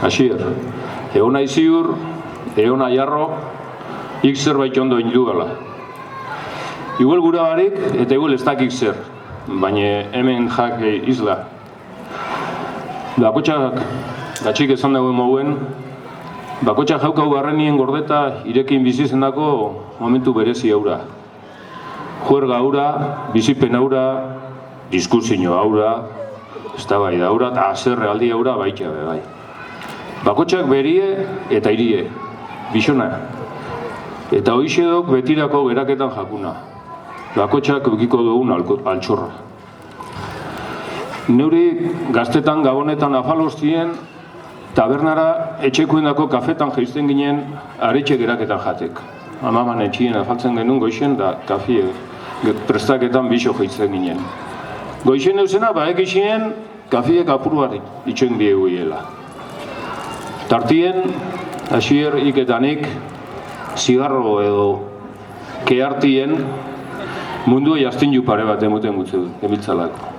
Asier, egon nahi ziur, egon nahi jarro, ik zerbait ondo indu gala. Igual gura barik, eta igual ez dakik zer, baina hemen jak isla. Bakotxak, gatxik esan dagoen mouen, bakotxak jaukau garrenien gordeta irekin bizizendako momentu berezi aura. Juerga aura, bizipen aura, diskusio aura, eztabaida aura, eta azerre aldi aura baita bai. Bakotxak berie eta irie, bisona. Eta hoixedok betirako geraketan jakuna. Bakotxak ukiko dugun altxorra. Neuri gaztetan gabonetan afalostien, tabernara etxekuendako kafetan jaizten ginen aretxe geraketan jatek. Amaman etxien afaltzen genuen goixen da kafie prestaketan biso jaizten ginen. Goixen eusena baek isien kafiek apur bat itxoen dieguiela. Tartien, Asier, iketanik, zigarro edo kehartien mundu jaztin pare bat emoten gutze emiltzalako.